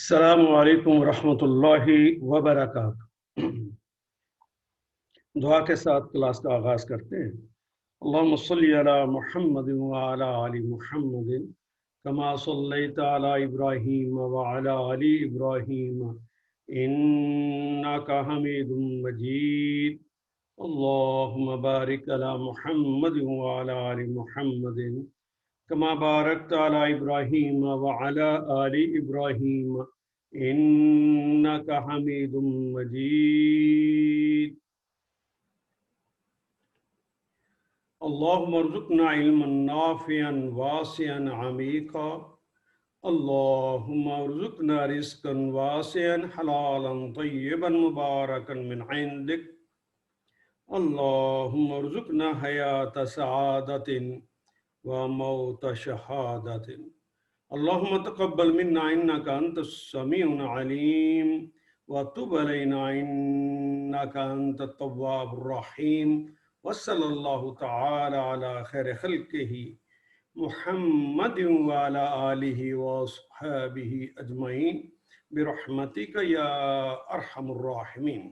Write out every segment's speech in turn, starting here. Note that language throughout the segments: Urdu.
السلام علیکم ورحمۃ اللہ وبرکاتہ۔ دعا کے ساتھ کلاس کا آغاز کرتے ہیں۔ اللہم صلی علی محمد وعلی آل محمد کما صلیت علی ابراہیم وعلی آل ابراہیم انک حمید مجید۔ اللہم بارک علی محمد وعلی آل محمد کما بارکت علی ابراہیم وعلی آل ابراہیم انک حمید مجید۔ اللہم ارزقنا علما نافعا واسعا عمیقا۔ اللہم ارزقنا رزقا واسعا حلالا طیبا مبارکا من عندک۔ اللہم ارزقنا حیات سعادت وموت شہادت۔ اللہم تقبل منا انک انت السمیع العلیم وتب علینا انک انت التواب الرحیم۔ وصلی اللہ تعالی علی خیر خلقہ محمد وعلی آلہ واصحابہ اجمعین برحمتک یا ارحم الراحمین۔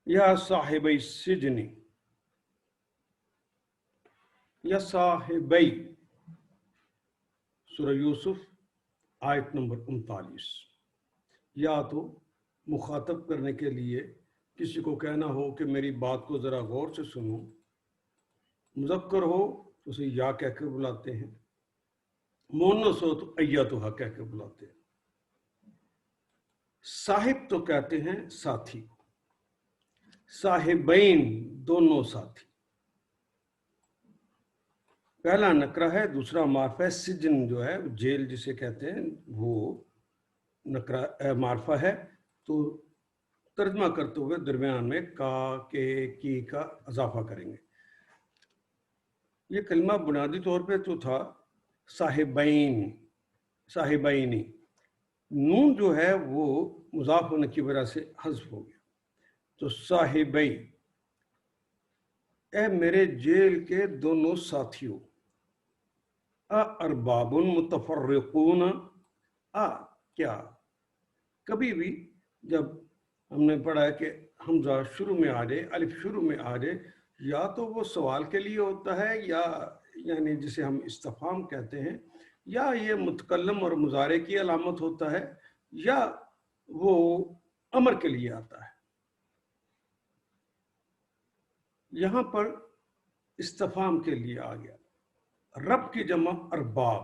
یا صاحبی السجن، یا صاحبی، سورہ یوسف آیت نمبر 39۔ یا تو مخاطب کرنے کے لیے کسی کو کہنا ہو کہ میری بات کو ذرا غور سے سنو، مذکر ہو تو اسے یا کہہ کے بلاتے ہیں، مؤنث ہو تو ایتھا کہہ کے بلاتے ہیں۔ صاحب تو کہتے ہیں ساتھی، صاحبین دونوں ساتھی۔ پہلا نکرہ ہے، دوسرا معرفہ ہے۔ سجن جو ہے جیل جسے کہتے ہیں وہ نکرہ معرفہ ہے، تو ترجمہ کرتے ہوئے درمیان میں کا کے کی کا اضافہ کریں گے۔ یہ کلمہ بنیادی طور پہ تو تھا صاحبین، صاحبینی، نون جو ہے وہ مضاف ہونے کی وجہ سے حذف ہو گیا، تو صاحبی، اے میرے جیل کے دونوں ساتھیوں، ارباب متفرقون، کیا کبھی بھی جب ہم نے پڑھا ہے کہ حمزہ شروع میں آ جائے، الف شروع میں آ جائے، یا تو وہ سوال کے لیے ہوتا ہے، یا یعنی جسے ہم استفہام کہتے ہیں، یا یہ متکلم اور مضارع کی علامت ہوتا ہے، یا وہ امر کے لیے آتا ہے۔ یہاں پر استفہام کے لیے آ گیا۔ رب کی جمع ارباب،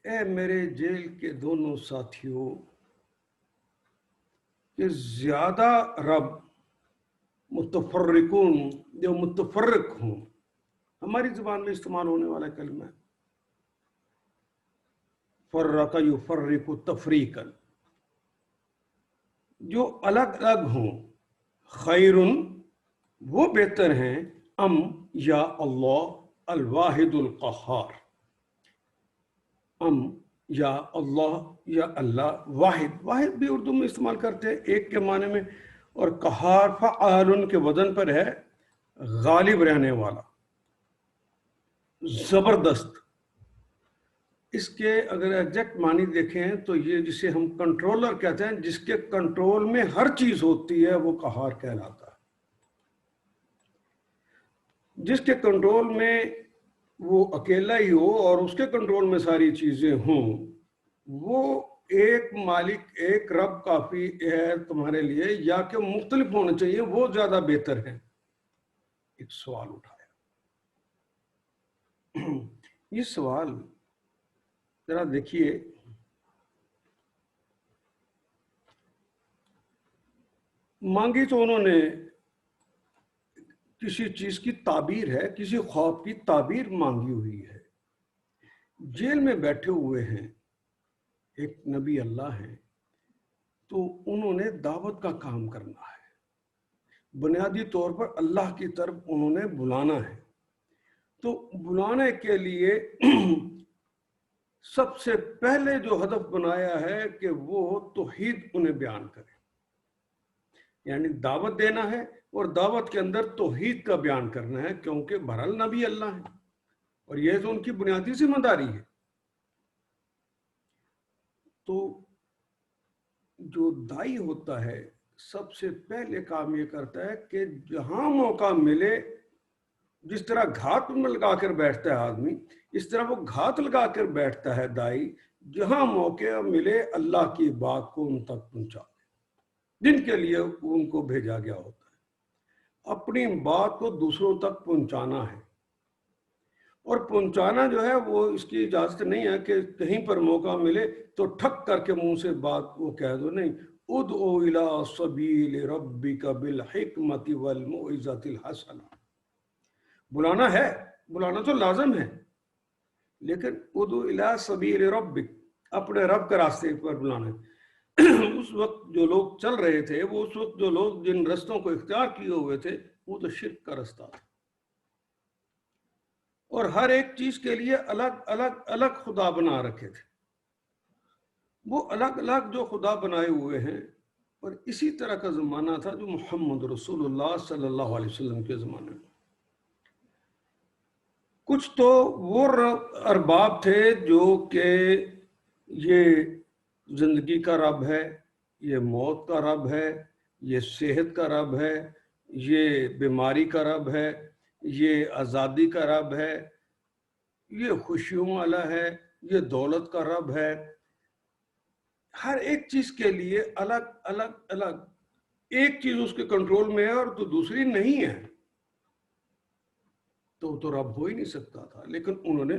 اے میرے جیل کے دونوں ساتھیوں، کہ زیادہ رب متفرقون، جو متفرق ہوں، ہماری زبان میں استعمال ہونے والا کلمہ ہے فرق یفرق تفریقا، جو الگ الگ ہوں، خیر وہ بہتر ہیں، ام یا اللہ الواحد القہار، ام یا اللہ یا اللہ واحد، واحد بھی اردو میں استعمال کرتے ہیں ایک کے معنی میں، اور قہار فعال کے وزن پر ہے غالب رہنے والا، زبردست۔ اس کے اگر ایگزیکٹ معنی دیکھیں تو یہ جسے ہم کنٹرولر کہتے ہیں، جس کے کنٹرول میں ہر چیز ہوتی ہے وہ قہار کہلاتا ہے۔ جس کے کنٹرول میں وہ اکیلا ہی ہو اور اس کے کنٹرول میں ساری چیزیں ہوں، وہ ایک مالک، ایک رب کافی ہے تمہارے لیے، یا کہ مختلف ہونے چاہیے، وہ زیادہ بہتر ہے؟ ایک سوال اٹھایا۔ یہ سوال ذرا دیکھیے، مانگی تو انہوں نے کسی چیز کی تعبیر ہے، کسی خواب کی تعبیر مانگی ہوئی ہے، جیل میں بیٹھے ہوئے ہیں، ایک نبی اللہ ہیں، تو انہوں نے دعوت کا کام کرنا ہے، بنیادی طور پر اللہ کی طرف انہوں نے بلانا ہے، تو بلانے کے لیے سب سے پہلے جو ہدف بنایا ہے کہ وہ توحید انہیں بیان کرے، یعنی دعوت دینا ہے اور دعوت کے اندر توحید کا بیان کرنا ہے، کیونکہ بہرحال نبی اللہ ہے اور یہ تو ان کی بنیادی ذمہ داری ہے۔ تو جو دائی ہوتا ہے سب سے پہلے کام یہ کرتا ہے کہ جہاں موقع ملے، جس طرح گھات میں لگا کر بیٹھتا ہے آدمی، اس طرح وہ گھات لگا کر بیٹھتا ہے دائی، جہاں موقع ملے اللہ کی بات کو ان تک پہنچا دے جن کے لیے ان کو بھیجا گیا ہوتا ہے۔ اپنی بات کو دوسروں تک پہنچانا ہے، اور پہنچانا جو ہے وہ اس کی اجازت نہیں ہے کہ کہیں پر موقع ملے تو ٹھک کر کے منہ سے بات وہ کہہ دو، نہیں۔ ادعو الی سبیل ربک بالحکمت والموعظۃ الحسنہ، بلانا ہے، بلانا تو لازم ہے، لیکن ادعو الی سبیل ربک، اپنے رب کے راستے پر بلانا ہے۔ اس وقت جو لوگ چل رہے تھے، وہ اس وقت جو لوگ جن رستوں کو اختیار کیے ہوئے تھے، وہ تو شرک کا رستہ تھا، اور ہر ایک چیز کے لیے الگ الگ الگ خدا بنا رکھے تھے۔ وہ الگ الگ جو خدا بنائے ہوئے ہیں، اور اسی طرح کا زمانہ تھا جو محمد رسول اللہ صلی اللہ علیہ وسلم کے زمانے میں۔ کچھ تو وہ ارباب تھے جو کہ یہ زندگی کا رب ہے، یہ موت کا رب ہے، یہ صحت کا رب ہے، یہ بیماری کا رب ہے، یہ آزادی کا رب ہے، یہ خوشیوں والا ہے، یہ دولت کا رب ہے۔ ہر ایک چیز کے لیے الگ الگ الگ، ایک چیز اس کے کنٹرول میں ہے اور تو دوسری نہیں ہے، تو رب ہو ہی نہیں سکتا تھا۔ لیکن انہوں نے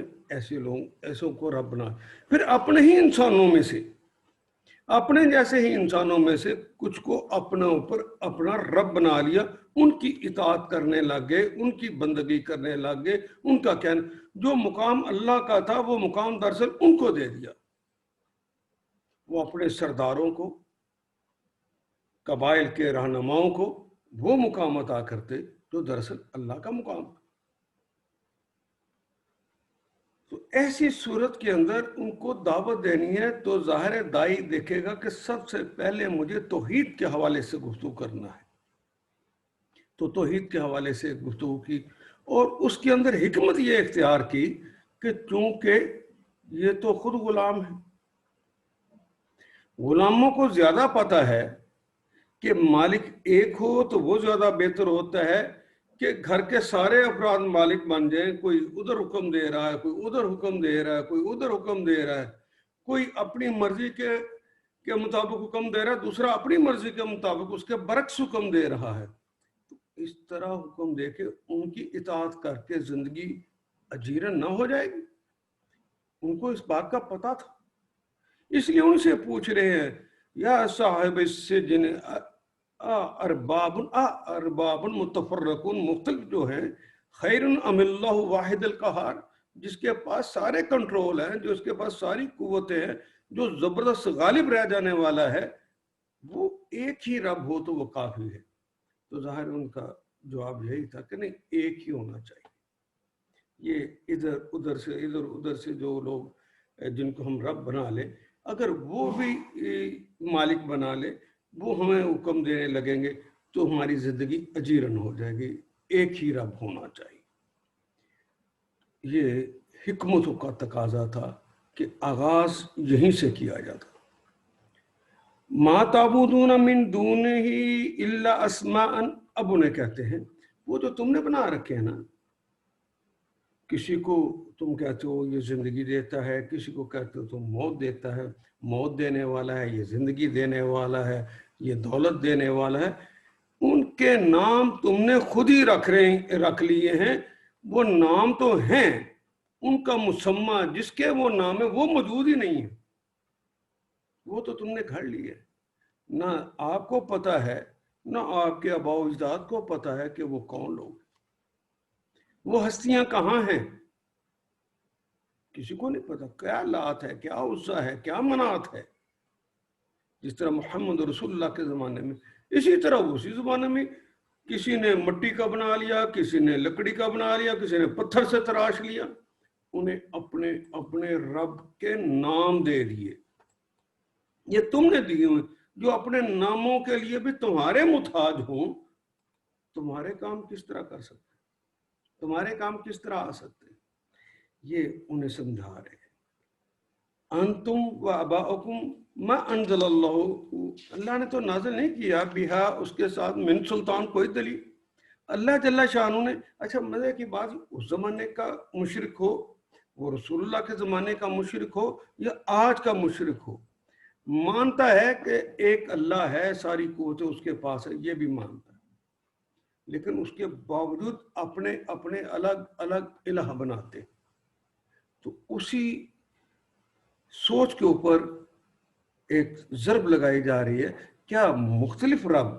ایسوں کو رب بنا، پھر اپنے ہی انسانوں میں سے، اپنے جیسے ہی انسانوں میں سے کچھ کو اپنے اوپر اپنا رب بنا لیا، ان کی اطاعت کرنے لگ گئے، ان کی بندگی کرنے لگ گئے، ان کا کہنا جو مقام اللہ کا تھا وہ مقام دراصل ان کو دے دیا۔ وہ اپنے سرداروں کو، قبائل کے رہنماؤں کو وہ مقام عطا کرتے جو دراصل اللہ کا مقام تھا۔ تو ایسی صورت کے اندر ان کو دعوت دینی ہے، تو ظاہر دائی دیکھے گا کہ سب سے پہلے مجھے توحید کے حوالے سے گفتگو کرنا ہے، تو توحید کے حوالے سے گفتگو کی، اور اس کے اندر حکمت یہ اختیار کی کہ چونکہ یہ تو خود غلام ہے، غلاموں کو زیادہ پتہ ہے کہ مالک ایک ہو تو وہ زیادہ بہتر ہوتا ہے کہ گھر کے سارے افراد مالک بن جائیں، کوئی ادھر حکم دے رہا ہے، کوئی ادھر حکم دے رہا ہے، کوئی ادھر حکم دے رہا ہے، کوئی اپنی مرضی کے مطابق حکم دے رہا ہے، دوسرا اپنی مرضی کے مطابق اس کے برعکس حکم دے رہا ہے۔ اس طرح حکم دے کے ان کی اطاعت کر کے زندگی اجیرن نہ ہو جائے گی؟ ان کو اس بات کا پتہ تھا، اس لیے ان سے پوچھ رہے ہیں یا صاحب السجن ارباب متفرقون، مختلف جو ہیں، خیر ام اللہ واحد القہار، جس کے پاس سارے کنٹرول ہیں، جو اس کے پاس ساری قوتیں ہیں، جو زبردست غالب رہ جانے والا ہے، وہ ایک ہی رب ہو تو وہ کافی ہے۔ تو ظاہر ان کا جواب یہی تھا کہ نہیں، ایک ہی ہونا چاہیے۔ یہ ادھر ادھر سے جو لوگ جن کو ہم رب بنا لیں، اگر وہ بھی مالک بنا لے، وہ ہمیں حکم دینے لگیں گے تو ہماری زندگی اجیرن ہو جائے گی۔ ایک ہی رب ہونا چاہیے۔ یہ حکمتوں کا تقاضا تھا کہ آغاز یہیں سے کیا جاتا۔ ما تعبدون من دونہ الا اسماء، اب انہیں کہتے ہیں وہ تو تم نے بنا رکھے ہیں نا، کسی کو تم کہتے ہو یہ زندگی دیتا ہے، کسی کو کہتے ہو تم موت دیتا ہے، موت دینے والا ہے، یہ زندگی دینے والا ہے، یہ دولت دینے والا ہے، ان کے نام تم نے خود ہی رکھ لیے ہیں۔ وہ نام تو ہیں، ان کا مسمى جس کے وہ نام ہے وہ موجود ہی نہیں ہے، وہ تو تم نے گھڑ لیے۔ نہ آپ کو پتہ ہے، نہ آپ کے آباء و اجداد کو پتہ ہے کہ وہ کون لوگ، وہ ہستیاں کہاں ہیں، کسی کو نہیں پتا۔ کیا لات ہے، کیا عزیٰ ہے، کیا منات ہے۔ جس طرح محمد رسول اللہ کے زمانے میں، اسی طرح اسی زمانے میں کسی نے مٹی کا بنا لیا، کسی نے لکڑی کا بنا لیا، کسی نے پتھر سے تراش لیا، انہیں اپنے رب کے نام دے دیے، یہ تم نے دیے ہوئے، جو اپنے ناموں کے لیے بھی تمہارے محتاج ہوں، تمہارے کام کس طرح کر سکتے ہیں؟ تمہارے کام کس طرح آ سکتے ہیں؟ یہ انہیں سمجھا رہے ہیں۔ انتم و اباؤکم ما انزل اللہ نے تو نازل نہیں کیا بہا اس کے ساتھ من سلطان کوئی دلیل۔ اللہ جل شانہ نے، اچھا مزے کی بات، اس زمانے کا مشرک ہو، وہ رسول اللہ کے زمانے کا مشرک ہو یا آج کا مشرک ہو، مانتا ہے کہ ایک اللہ ہے، ساری قوتیں اس کے پاس ہے، یہ بھی مانتا ہے، لیکن اس کے باوجود اپنے اپنے الگ الگ الہ بناتے ہیں۔ تو اسی سوچ کے اوپر ایک ضرب لگائی جا رہی ہے، کیا مختلف رب،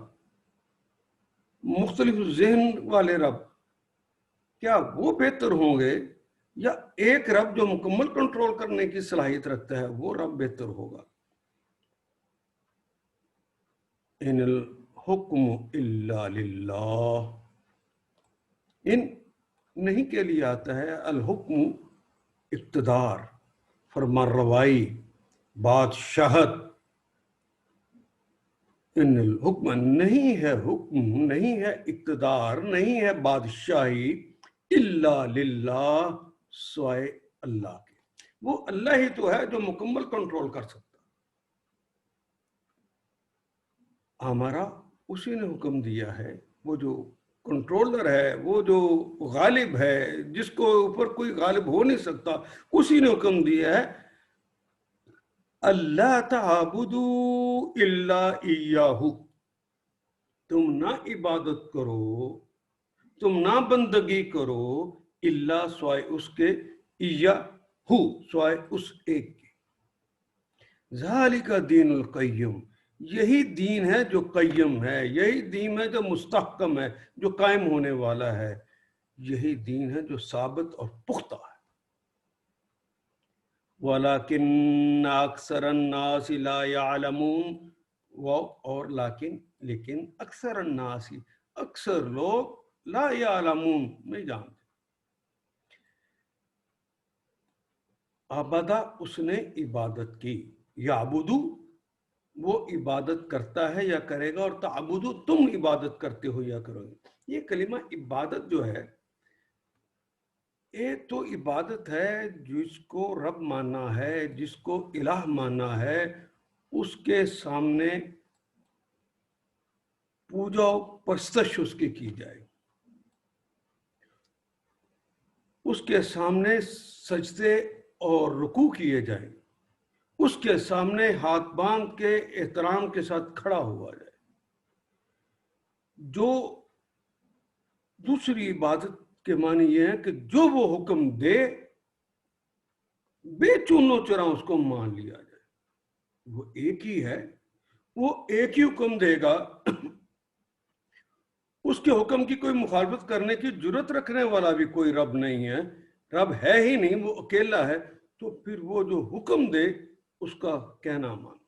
مختلف ذہن والے رب، کیا وہ بہتر ہوں گے یا ایک رب جو مکمل کنٹرول کرنے کی صلاحیت رکھتا ہے وہ رب بہتر ہوگا؟ ان الحکم الا للہ، ان نہیں کے لیے آتا ہے الحکم، اقتدار، فرمان روائی، بادشاہت۔ ان الحکم نہیں ہے حکم، نہیں ہے اقتدار، نہیں ہے بادشاہی، الا للہ، سوائے اللہ کے۔ وہ اللہ ہی تو ہے جو مکمل کنٹرول کر سکتا۔ ہمارا اسی نے حکم دیا ہے، وہ جو کنٹرولر ہے، وہ جو غالب ہے، جس کو اوپر کوئی غالب ہو نہیں سکتا، اسی نے حکم دیا ہے اللہ تعبدوا الا ایاہ، تم نہ عبادت کرو، تم نہ بندگی کرو، الا سوائے اس کے، ایاہ سوائے اس ایک کے۔ ذالک دین القیم، یہی دین ہے جو قیم ہے، یہی دین ہے جو مستحکم ہے، جو قائم ہونے والا ہے، یہی دین ہے جو ثابت اور پختہ ہے۔ وَلَكِنَّ أَكْثَرَ النَّاسِ لَا يَعْلَمُونَ، اور لیکن اکثر الناس، اکثر لوگ، لا یعلمون، نہیں جانتے۔ عبادہ، اس نے عبادت کی، یعبدو، وہ عبادت کرتا ہے یا کرے گا، اور تعبدو، تم عبادت کرتے ہو یا کرو گے۔ یہ کلمہ عبادت جو ہے، ایک تو عبادت ہے جس کو رب ماننا ہے، جس کو الہ ماننا ہے، اس کے سامنے پوجا و پرستش اس کی جائے، اس کے سامنے سجدے اور رکوع کیے جائیں، اس کے سامنے ہاتھ باندھ کے احترام کے ساتھ کھڑا ہوا جائے۔ جو دوسری عبادت کے معنی یہ ہے کہ جو وہ حکم دے، بے چونو چرا اس کو مان لیا جائے۔ وہ ایک ہی ہے، وہ ایک ہی حکم دے گا، اس کے حکم کی کوئی مخالفت کرنے کی جرت رکھنے والا بھی کوئی رب نہیں ہے، رب ہے ہی نہیں، وہ اکیلا ہے۔ تو پھر وہ جو حکم دے اس کا کہنا مانو،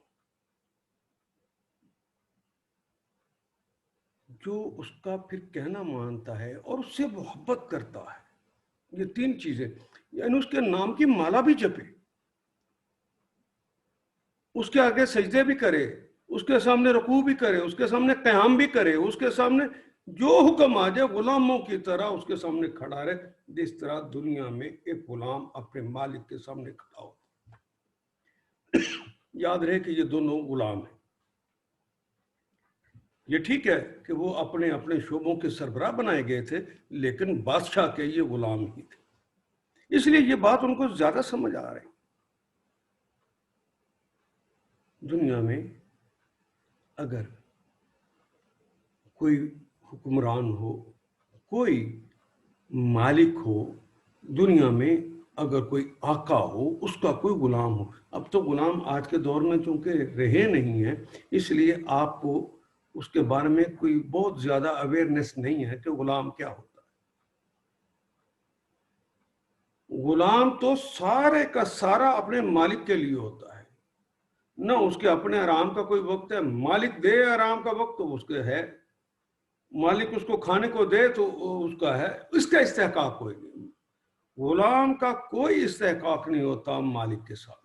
جو اس کا پھر کہنا مانتا ہے اور اس سے محبت کرتا ہے، یہ تین چیزیں، یعنی اس کے نام کی مالا بھی جپے، اس کے آگے سجدے بھی کرے، اس کے سامنے رکوع بھی کرے، اس کے سامنے قیام بھی کرے، اس کے سامنے جو حکم آ جائے غلاموں کی طرح اس کے سامنے کھڑا رہے، جس طرح دنیا میں ایک غلام اپنے مالک کے سامنے کھڑا ہو۔ یاد رہے کہ یہ دونوں غلام ہیں۔ یہ ٹھیک ہے کہ وہ اپنے اپنے شعبوں کے سربراہ بنائے گئے تھے، لیکن بادشاہ کے یہ غلام ہی تھے، اس لیے یہ بات ان کو زیادہ سمجھ آ رہی۔ دنیا میں اگر کوئی حکمران ہو، کوئی مالک ہو، دنیا میں اگر کوئی آقا ہو، اس کا کوئی غلام ہو، اب تو غلام آج کے دور میں چونکہ رہے نہیں ہیں، اس لیے آپ کو اس کے بارے میں کوئی بہت زیادہ اویئرنیس نہیں ہے کہ غلام کیا ہوتا ہے۔ غلام تو سارے کا سارا اپنے مالک کے لیے ہوتا ہے، نہ اس کے اپنے آرام کا کوئی وقت ہے، مالک دے آرام کا وقت تو اس کے ہے، مالک اس کو کھانے کو دے تو اس کا ہے، اس کا استحقاق ہوئے گی۔ غلام کا کوئی استحقاق نہیں ہوتا مالک کے ساتھ۔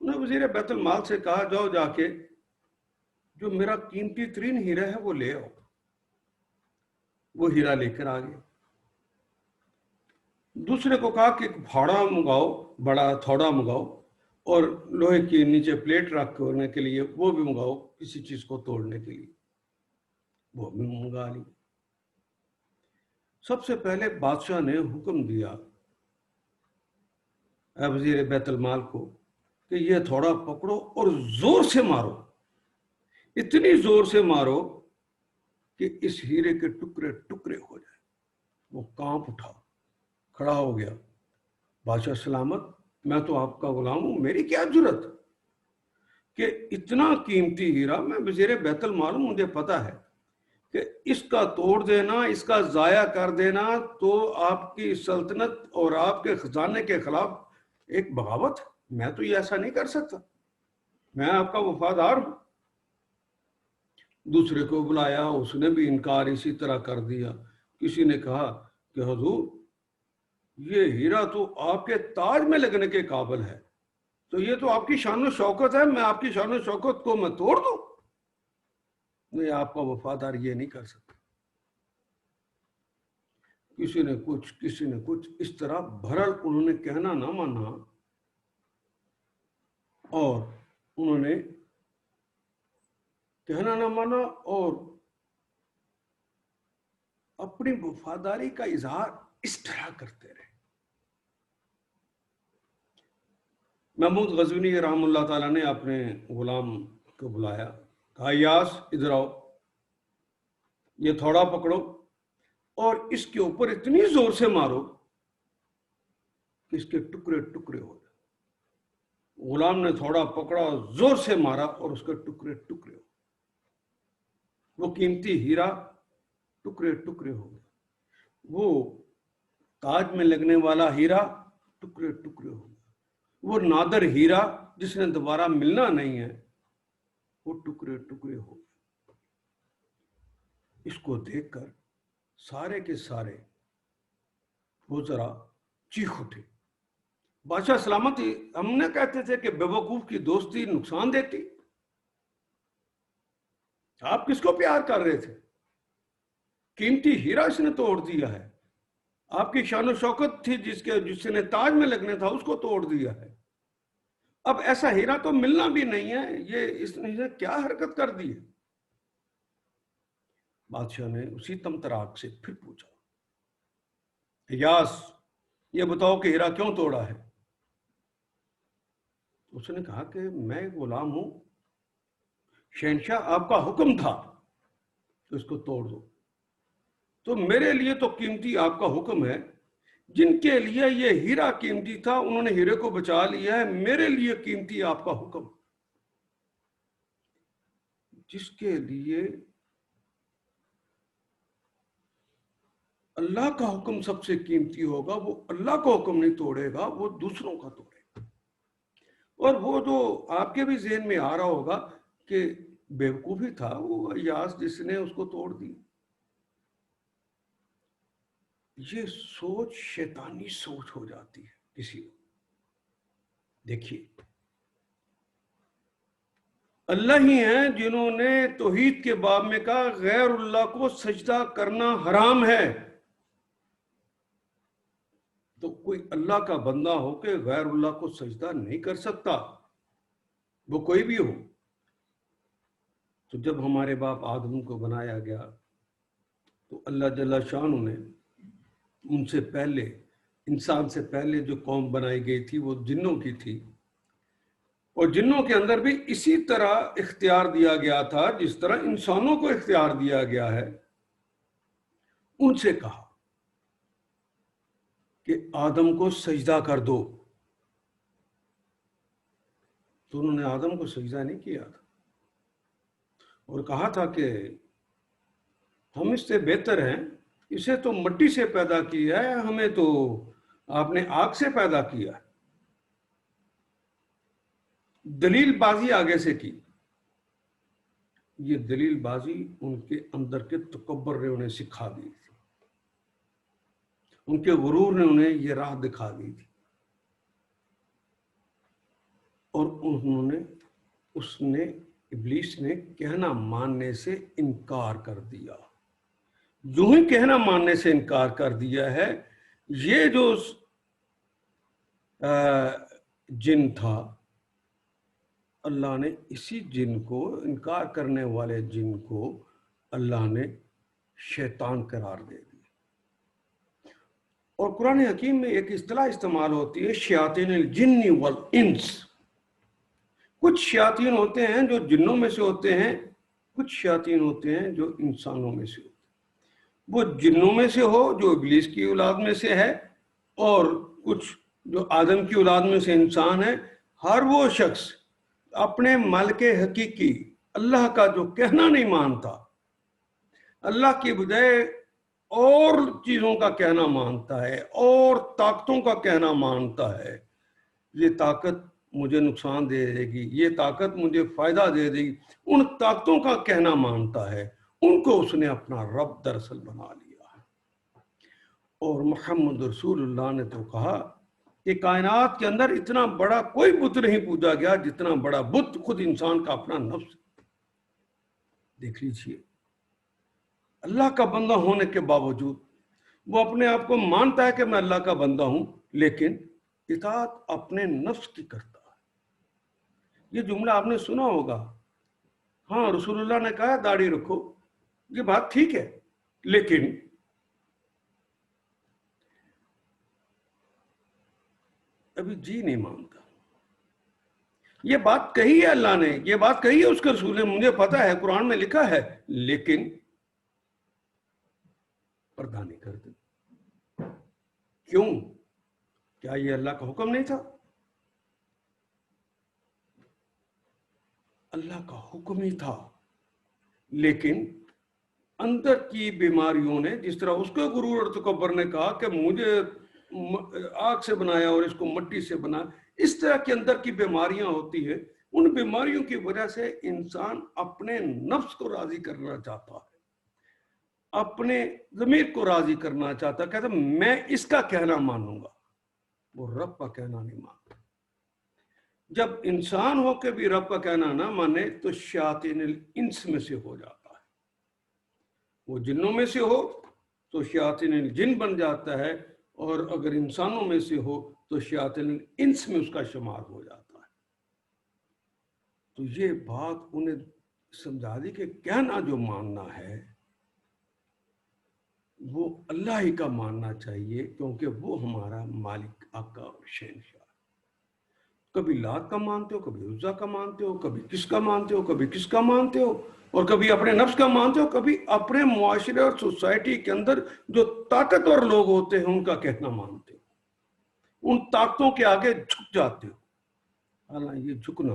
انہیں وزیر بیت المال سے کہا جاؤ جا کے جو میرا قیمتی ترین ہیرا ہے وہ لے آؤ. وہ ہیرا لے کر آ گئے. دوسرے کو کہا کہ پھاڑا منگاؤ, بڑا تھوڑا منگاؤ, اور لوہے کے نیچے پلیٹ رکھنے کے لیے وہ بھی منگاؤ, کسی چیز کو توڑنے کے لیے. وہ بھی منگا لی. سب سے پہلے بادشاہ نے حکم دیا وزیر بیت المال کو کہ یہ تھوڑا پکڑو اور زور سے مارو, اتنی زور سے مارو کہ اس ہیرے کے ٹکڑے ٹکڑے ہو جائیں. وہ کانپ اٹھا, کھڑا ہو گیا. بادشاہ سلامت, میں تو آپ کا غلام ہوں, میری کیا جرت کہ اتنا قیمتی ہیرا, میں وزیر بیت المال ہوں, مجھے پتا ہے کہ اس کا توڑ دینا, اس کا ضائع کر دینا تو آپ کی سلطنت اور آپ کے خزانے کے خلاف ایک بغاوت. میں تو یہ ایسا نہیں کر سکتا, میں آپ کا وفادار ہوں. دوسرے کو بلایا, اس نے بھی انکار اسی طرح کر دیا. کسی نے کہا کہ حضور یہ ہیرا تو آپ کے تاج میں لگنے کے قابل ہے, تو یہ تو آپ کی شان و شوکت ہے, میں آپ کی شان و شوکت کو میں توڑ دوں؟ نہیں, آپ کا وفادار یہ نہیں کر سکتا. کسی نے کچھ اس طرح بہرحال انہوں نے کہنا نہ مانا, اور انہوں نے کہنا نہ مانا اور اپنی وفاداری کا اظہار اس طرح کرتے رہے. محمود غزنوی رحم اللہ تعالیٰ نے اپنے غلام کو بلایا, کہا یاس ادھر آؤ, یہ تھوڑا پکڑو اور اس کے اوپر اتنی زور سے مارو کہ اس کے ٹکڑے ٹکڑے ہو جائے. غلام نے تھوڑا پکڑا, زور سے مارا اور اس کے ٹکڑے ٹکڑے ہو. وہ قیمتی ہیرا ٹکڑے ٹکڑے ہو گئے. وہ تاج میں لگنے والا ہیرا ٹکڑے ٹکڑے ہو گیا. وہ نادر ہیرا جس نے دوبارہ ملنا نہیں ہے, وہ ٹکڑے ٹکڑے ہو گئے. اس کو دیکھ کر سارے کے سارے وہ ذرا چیخ اٹھے. بادشاہ سلامت, ہم نے کہتے تھے کہ بے وقوف کی دوستی نقصان دیتی, آپ کس کو پیار کر رہے تھے؟ قیمتی ہیرا اس نے توڑ دیا ہے. آپ کی شان و شوکت تھی جس نے تاج میں لگنے تھا, اس کو توڑ دیا ہے. اب ایسا ہیرا تو ملنا بھی نہیں ہے, یہ اس نے کیا حرکت کر دی ہے؟ بادشاہ نے اسی تمطراق سے پھر پوچھا, یاس یہ بتاؤ کہ ہیرا کیوں توڑا ہے؟ اس نے کہا کہ میں غلام ہوں, شہنشاہ آپ کا حکم تھا تو اس کو توڑ دو. تو میرے لیے تو قیمتی آپ کا حکم ہے, جن کے لیے یہ ہیرا قیمتی تھا انہوں نے ہیرے کو بچا لیا ہے, میرے لیے قیمتی آپ کا حکم. جس کے لیے اللہ کا حکم سب سے قیمتی ہوگا, وہ اللہ کا حکم نہیں توڑے گا, وہ دوسروں کا توڑے گا. اور وہ جو آپ کے بھی ذہن میں آ رہا ہوگا کہ بیوقوفی تھا وہ یاس جس نے اس کو توڑ دی. یہ سوچ شیطانی سوچ ہو جاتی ہے کسی کو. دیکھیے, اللہ ہی ہیں جنہوں نے توحید کے باب میں کہا غیر اللہ کو سجدہ کرنا حرام ہے. تو کوئی اللہ کا بندہ ہو کہ غیر اللہ کو سجدہ نہیں کر سکتا, وہ کوئی بھی ہو. تو جب ہمارے باپ آدم کو بنایا گیا تو اللہ جل شانہ نے ان سے پہلے, انسان سے پہلے جو قوم بنائی گئی تھی وہ جنوں کی تھی, اور جنوں کے اندر بھی اسی طرح اختیار دیا گیا تھا جس طرح انسانوں کو اختیار دیا گیا ہے. ان سے کہا کہ آدم کو سجدہ کر دو, تو انہوں نے آدم کو سجدہ نہیں کیا تھا, اور کہا تھا کہ ہم اس سے بہتر ہیں, اسے تو مٹی سے پیدا کیا ہے, ہمیں تو آپ نے آگ سے پیدا کیا ہے. دلیل بازی آگے سے کی. یہ دلیل بازی ان کے اندر کے تکبر نے انہیں سکھا دی تھی, ان کے غرور نے انہیں یہ راہ دکھا دی تھی. اور اس نے ابلیس نے کہنا ماننے سے انکار کر دیا. جو ہی کہنا ماننے سے انکار کر دیا ہے، یہ جو جن تھا، اللہ نے اسی جن کو، انکار کرنے والے جن کو اللہ نے شیطان قرار دے دیا. اور قرآن حکیم میں ایک اصطلاح استعمال ہوتی ہے، شیاطین الجن والانس. کچھ شیاطین ہوتے ہیں جو جنوں میں سے ہوتے ہیں، کچھ شیاطین ہوتے ہیں جو انسانوں میں سے ہوتے ہیں. وہ جنوں میں سے ہو جو ابلیس کی اولاد میں سے ہے، اور کچھ جو آدم کی اولاد میں سے انسان ہے. ہر وہ شخص اپنے مالک حقیقی اللہ کا جو کہنا نہیں مانتا، اللہ کی بجائے اور چیزوں کا کہنا مانتا ہے، اور طاقتوں کا کہنا مانتا ہے. یہ طاقت مجھے نقصان دے دے گی، یہ طاقت مجھے فائدہ دے دے گی، ان طاقتوں کا کہنا مانتا ہے. ان کو اس نے اپنا رب دراصل بنا لیا. اور محمد رسول اللہ نے تو کہا کہ کائنات کے اندر اتنا بڑا کوئی بت نہیں پوجا گیا جتنا بڑا بت خود انسان کا اپنا نفس. دیکھ لیجیے، اللہ کا بندہ ہونے کے باوجود وہ اپنے آپ کو مانتا ہے کہ میں اللہ کا بندہ ہوں، لیکن اطاعت اپنے نفس کی کرتا ہے. یہ جملہ آپ نے سنا ہوگا. ہاں، رسول اللہ نے کہا داڑھی رکھو، یہ بات ٹھیک ہے، لیکن ابھی جی نہیں مانتا. یہ بات کہی ہے اللہ نے، یہ بات کہی ہے اس کے رسول نے، مجھے پتا ہے قرآن میں لکھا ہے، لیکن پردہ نہیں کرتے. کیوں؟ کیا یہ اللہ کا حکم نہیں تھا؟ اللہ کا حکم ہی تھا، لیکن اندر کی بیماریوں نے، جس طرح اس کے غرور اور تکبر نے کہا کہ مجھے آگ سے بنایا اور اس کو مٹی سے بنا، اس طرح کے اندر کی بیماریاں ہوتی ہیں. ان بیماریوں کی وجہ سے انسان اپنے نفس کو راضی کرنا چاہتا ہے، اپنے ضمیر کو راضی کرنا چاہتا ہے، کہتا میں اس کا کہنا مانوں گا. وہ رب کا کہنا نہیں مانتا. جب انسان ہو کے بھی رب کا کہنا نہ مانے تو شیاطین الانس میں سے ہو جاتا ہے. وہ جنوں میں سے ہو تو شیاطین الجن بن جاتا ہے، اور اگر انسانوں میں سے ہو تو شیاطین الانس میں اس کا شمار ہو جاتا ہے. تو یہ بات انہیں سمجھا دی کہ کہنا جو ماننا ہے وہ اللہ ہی کا ماننا چاہیے، کیونکہ وہ ہمارا مالک، آقا اور شہنشاہ. کبھی لات کا مانتے ہو، کبھی عزا کا مانتے ہو، کبھی کس کا مانتے ہو، کبھی کس کا مانتے ہو، اور کبھی اپنے نفس کا مانتے ہو، کبھی اپنے معاشرے اور سوسائٹی کے اندر جو طاقتور لوگ ہوتے ہیں ان کا کہنا مانتے ہو، ان طاقتوں کے آگے جھک جاتے ہو. حالانکہ یہ جھکنا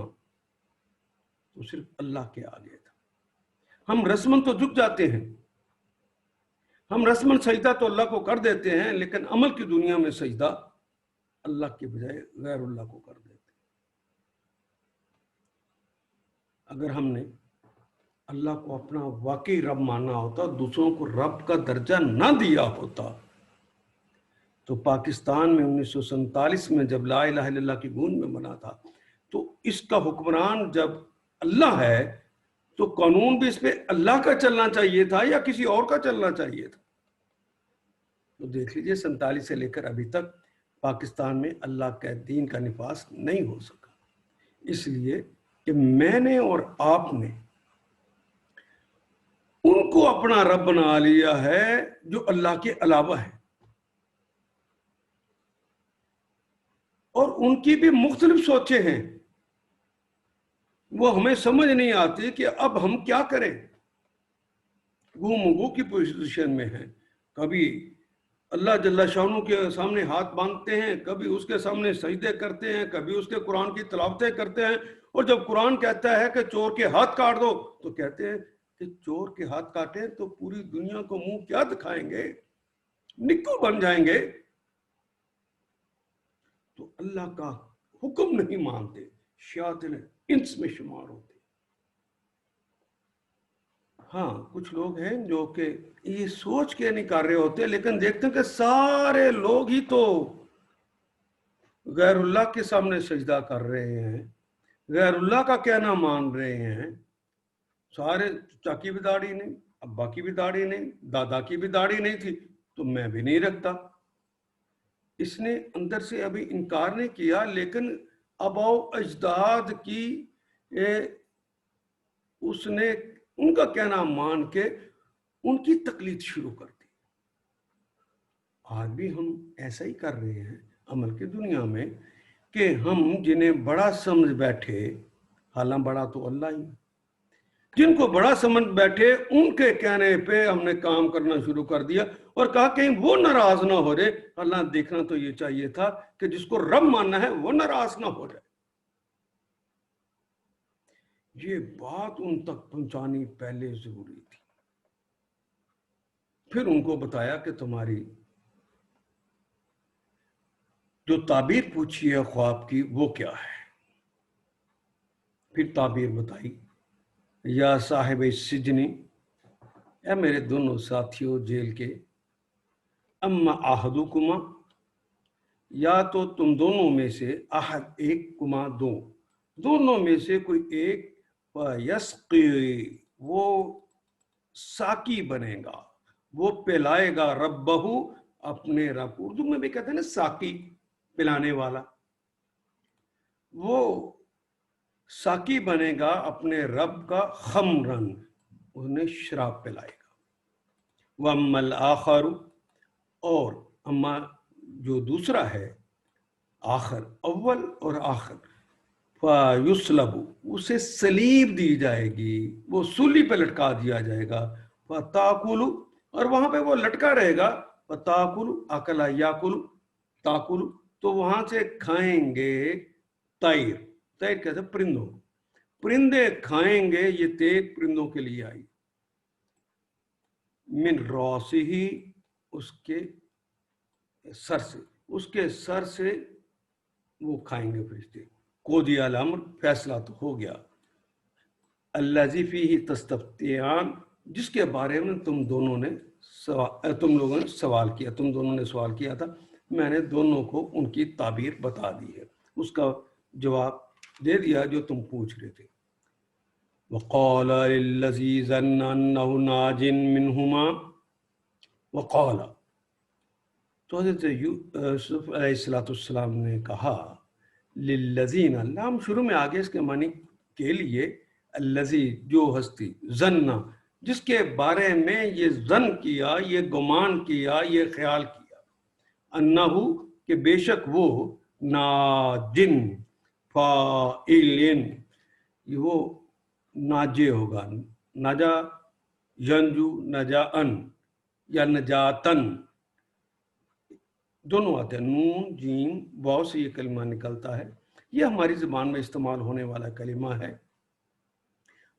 تو صرف اللہ کے آگے تھا. ہم رسمن تو جھک جاتے ہیں، ہم رسمن سجدہ تو اللہ کو کر دیتے ہیں، لیکن عمل کی دنیا میں سجدہ اللہ کے بجائے غیر اللہ کو کر دیتے ہیں. اگر ہم نے اللہ کو اپنا واقعی رب ماننا ہوتا، دوسروں کو رب کا درجہ نہ دیا ہوتا، تو پاکستان میں 1947 میں جب لا الہ الا اللہ کی گونج میں بنا تھا، تو اس کا حکمران جب اللہ ہے تو قانون بھی اس پہ اللہ کا چلنا چاہیے تھا یا کسی اور کا چلنا چاہیے تھا؟ تو دیکھ لیجئے 47 سے لے کر ابھی تک پاکستان میں اللہ کے دین کا نفاذ نہیں ہو سکا، اس لیے کہ میں نے اور آپ نے ان کو اپنا رب بنا لیا ہے جو اللہ کے علاوہ ہے. اور ان کی بھی مختلف سوچیں ہیں، وہ ہمیں سمجھ نہیں آتی کہ اب ہم کیا کریں. گو مگو کی پوزیشن میں ہیں، کبھی اللہ جل شانہ کے سامنے ہاتھ باندھتے ہیں، کبھی اس کے سامنے سجدے کرتے ہیں، کبھی اس کے قرآن کی تلاوتیں کرتے ہیں. اور جب قرآن کہتا ہے کہ چور کے ہاتھ کاٹ دو تو کہتے ہیں کہ چور کے ہاتھ کاٹیں تو پوری دنیا کو منہ کیا دکھائیں گے، نکو بن جائیں گے. تو اللہ کا حکم نہیں مانتے، شیاطین انس میں شمار ہوتے. ہاں، کچھ لوگ ہیں جو کہ یہ سوچ کے نہیں کر رہے ہوتے، لیکن دیکھتے ہیں کہ سارے لوگ ہی تو غیر اللہ کے سامنے سجدہ کر رہے ہیں، غیر اللہ کا کہنا مان رہے ہیں. سارے چچا کی بھی داڑھی نہیں, ابا کی بھی داڑھی نہیں, دادا کی بھی داڑھی نہیں تھی, تو میں بھی نہیں رکھتا. اس نے اندر سے ابھی انکار نہیں کیا, لیکن آباؤ اجداد کی اس نے ان کا کہنا مان کے ان کی تقلید شروع کر دی. آج بھی ہم ایسا ہی کر رہے ہیں عمل کی دنیا میں, کہ ہم جنہیں بڑا سمجھ بیٹھے, حالانکہ بڑا تو اللہ ہی, جن کو بڑا سمجھ بیٹھے ان کے کہنے پہ ہم نے کام کرنا شروع کر دیا, اور کہا کہیں وہ ناراض نہ ہو جائے. اللہ دیکھنا تو یہ چاہیے تھا کہ جس کو رب ماننا ہے وہ ناراض نہ ہو جائے. یہ بات ان تک پہنچانی پہلے ضروری تھی. پھر ان کو بتایا کہ تمہاری جو تعبیر پوچھی ہے خواب کی وہ کیا ہے. پھر تعبیر بتائی, یا صاحب السجن, اے میرے دونوں ساتھیوں جیل کے, اما احدکما, یا تو تم دونوں میں سے, احد ایک, کما دو, دونوں میں سے کوئی ایک, یسقی, وہ ساقی بنے گا, وہ پلائے گا, ربہ, اپنے رب. اردو میں بھی کہتے ہیں نا ساقی, پلانے والا. وہ ساقی بنے گا اپنے رب کا, خمرن, انہیں شراب پلائے گا. وَأَمَّا الْآخَرُ, اور اما جو دوسرا ہے, آخر, اول اور آخر, فَيُصْلَبُ, اسے سلیب دی جائے گی, وہ سولی پہ لٹکا دیا جائے گا. فَتَأْكُلُ, اور وہاں پہ وہ لٹکا رہے گا. فَتَأْكُلُ, أَكَلَ يَأْكُلُ, تاکل, تو وہاں سے کھائیں گے طیر. طیر کہتے ہیں پرندوں, پرندے کھائیں گے. یہ تیگ پرندوں کے لیے آئی. من راسہ, اس کے سر سے, اس کے سر سے وہ کھائیں گے فرشتے. قضی الامر, فیصلہ تو ہو گیا. الذی فیہ تستفتیان, جس کے بارے میں تم لوگوں نے سوال کیا, تم دونوں نے سوال کیا تھا, میں نے دونوں کو ان کی تعبیر بتا دی ہے, اس کا جواب دے دیا جو تم پوچھ رہے تھے. وقال للذی ظن انہ ناج منہما, وقال, تو حضرت یوسف علیہ السلام نے کہا, للذین, لام شروع میں آگے اس کے معنی کے لیے, الذی, جو ہستی, ظن, جس کے بارے میں یہ ظن کیا, یہ گمان کیا, یہ خیال کیا, انہو, کہ بے شک وہ, ناجن, فائلن, وہ ناجے ہوگا, نجا ینجو, نجا ان, یا نجاتن, دونوں آتے ہیں, نون جیم واو سے یہ کلمہ نکلتا ہے. یہ ہماری زبان میں استعمال ہونے والا کلمہ ہے.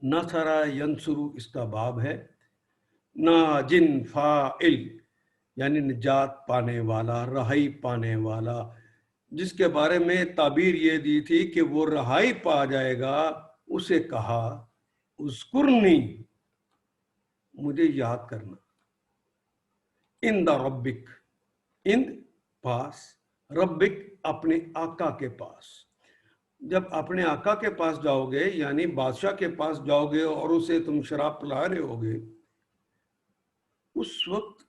نصرا ینصرو اس کا باب ہے. ناجن فاعل, یعنی نجات پانے والا, رہائی پانے والا, جس کے بارے میں تعبیر یہ دی تھی کہ وہ رہائی پا جائے گا, اسے کہا اذکرنی, مجھے یاد کرنا, عند ربک, عند پاس, ربک اپنے آقا کے پاس. جب اپنے آقا کے پاس جاؤ گے, یعنی بادشاہ کے پاس جاؤ گے اور اسے تم شراب پلا رہے ہوگے, اس وقت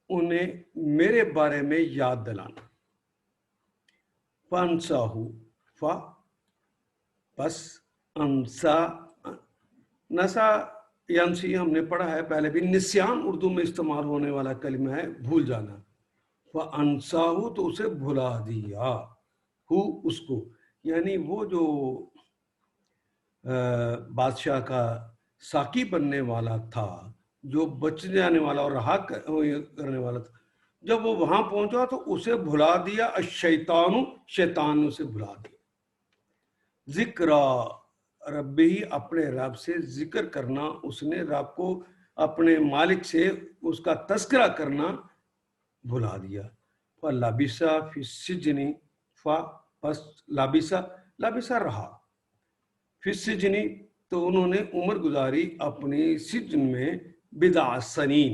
انہیں میرے بارے میں یاد دلانا. فَانْسَاهُ, فا, پس, انسا, نسا ینسی ہم نے پڑھا ہے پہلے بھی, نسیان اردو میں استعمال ہونے والا کلمہ ہے, بھول جانا. فَانْسَاهُ, تو اسے بھلا دیا, ہو, اس کو, یعنی وہ جو بادشاہ کا ساقی بننے والا تھا, جو بچ جانے والا اور رہا کرنے والا تھا, جب وہ وہاں پہنچا تو اسے بھلا دیا. الشیطان, شیطان اسے بھلا دیا. ذکرا ربی, اپنے رب سے ذکر کرنا, اس نے رب کو اپنے مالک سے اس کا تذکرہ کرنا بھلا دیا. فَلَبِثَ فِي السِّجْنِ, پس لابسا, لابسا رہا, فی السجن, تو انہوں نے عمر گزاری اپنی سجن میں, بضع سنین,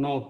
9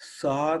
7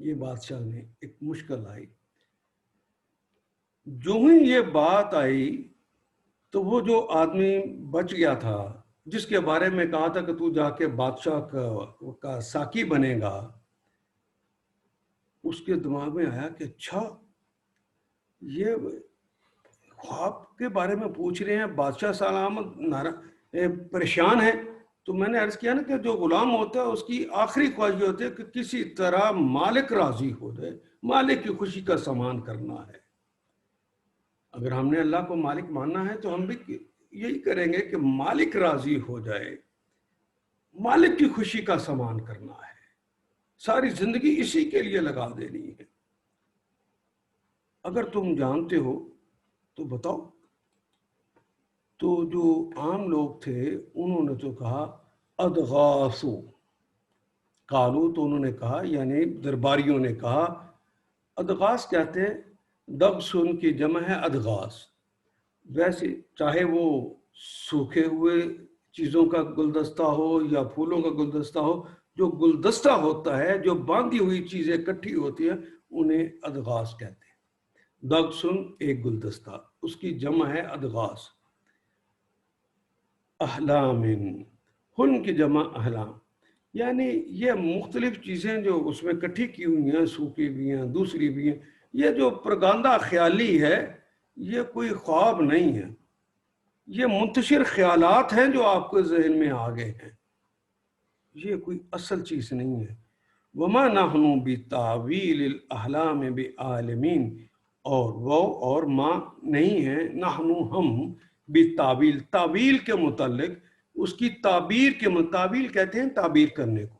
یہ بادشاہ نے ایک مشکل آئی. جو ہی یہ بات آئی تو وہ جو آدمی بچ گیا تھا جس کے بارے میں کہا تھا کہ تو جا کے بادشاہ کا ساقی بنے گا، اس کے دماغ میں آیا کہ اچھا یہ خواب کے بارے میں پوچھ رہے ہیں، بادشاہ سلامت پریشان ہے. تو میں نے عرض کیا نا کہ جو غلام ہوتا ہے اس کی آخری خواہش یہ ہوتی ہے کہ کسی طرح مالک راضی ہو جائے، مالک کی خوشی کا سامان کرنا ہے. اگر ہم نے اللہ کو مالک ماننا ہے تو ہم بھی یہی کریں گے کہ مالک راضی ہو جائے، مالک کی خوشی کا سامان کرنا ہے، ساری زندگی اسی کے لیے لگا دینی ہے. اگر تم جانتے ہو تو بتاؤ. تو جو عام لوگ تھے انہوں نے تو کہا ادغاسو، قالو تو انہوں نے کہا، یعنی درباریوں نے کہا. ادغاس کہتے ہیں، دغسن کی جمع ہے ادغاس. ویسے چاہے وہ سوکھے ہوئے چیزوں کا گلدستہ ہو یا پھولوں کا گلدستہ ہو، جو گلدستہ ہوتا ہے، جو باندھی ہوئی چیزیں اکٹھی ہوتی ہیں، انہیں ادغاس کہتے ہیں. دغسن ایک گلدستہ، اس کی جمع ہے ادغاس. احلام، ہن کی جمع احلام، یعنی یہ مختلف چیزیں جو اس میں اکٹھی کی ہوئی ہیں، سوکھی بھی ہیں، دوسری بھی ہیں. یہ جو پروگاندا خیالی ہے یہ کوئی خواب نہیں ہے، یہ منتشر خیالات ہیں جو آپ کے ذہن میں آ گئے ہیں، یہ کوئی اصل چیز نہیں ہے. وما نحن بتاویل الاحلام بعالمین، اور وہ اور ما نہیں ہے، نحن ہم، بتاویل تعویل کے متعلق، اس کی تعبیر کے تعبیر کہتے ہیں تعبیر کرنے کو.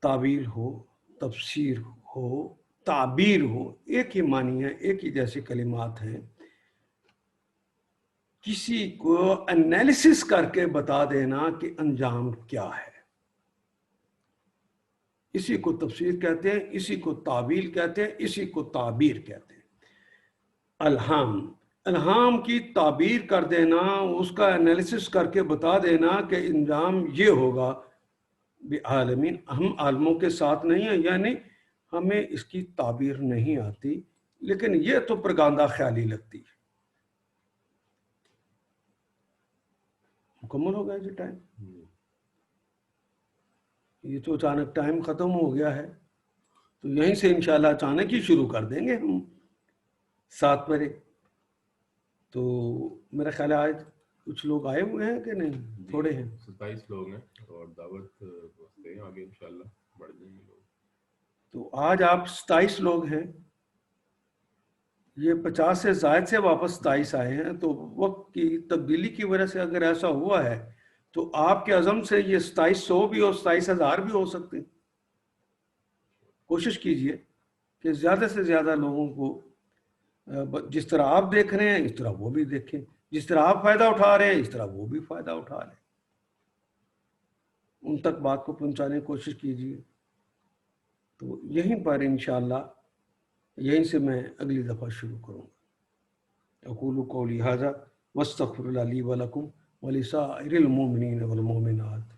تعویل ہو، تفسیر ہو، تعبیر ہو، ایک ہی معنی ہے، ایک ہی جیسے کلمات ہیں. کسی کو انالیسس کر کے بتا دینا کہ انجام کیا ہے، اسی کو تفسیر کہتے ہیں، اسی کو تعویل کہتے ہیں، اسی کو تعبیر کہتے ہیں. الہام، الہام کی تعبیر کر دینا، اس کا انالیسس کر کے بتا دینا کہ انجام یہ ہوگا. بعالمین، ہم عالموں کے ساتھ نہیں ہیں، یعنی ہمیں اس کی تعبیر نہیں آتی، لیکن یہ تو پروگاندا خیالی لگتی ہے. مکمل ہو گیا جی ٹائم؟ یہ تو اچانک ٹائم ختم ہو گیا ہے، تو یہیں سے انشاءاللہ اچانک ہی شروع کر دیں گے ہم 7 بجے. تو میرا خیال ہے آج کچھ لوگ آئے ہوئے ہیں کہ نہیں؟ تھوڑے ہیں، 27 لوگ ہیں اور دعوت پہنچتے ہیں آگے انشاءاللہ بڑھ جائیں گے لوگ. تو آج آپ 27 لوگ ہیں، یہ 50 سے زائد سے واپس 27 آئے ہیں. تو وقت کی تبدیلی کی وجہ سے اگر ایسا ہوا ہے تو آپ کے عزم سے یہ 2700 بھی اور 27,000 بھی ہو سکتے ہیں. کوشش کیجئے کہ زیادہ سے زیادہ لوگوں کو جس طرح آپ دیکھ رہے ہیں اس طرح وہ بھی دیکھیں، جس طرح آپ فائدہ اٹھا رہے ہیں اس طرح وہ بھی فائدہ اٹھا لیں، ان تک بات کو پہنچانے کی کوشش کیجئے. تو یہیں پر انشاءاللہ یہیں سے میں اگلی دفعہ شروع کروں گا. اقول قولی ھذا واستغفر اللہ لی ولکم ولسائر المؤمنین والمؤمنات.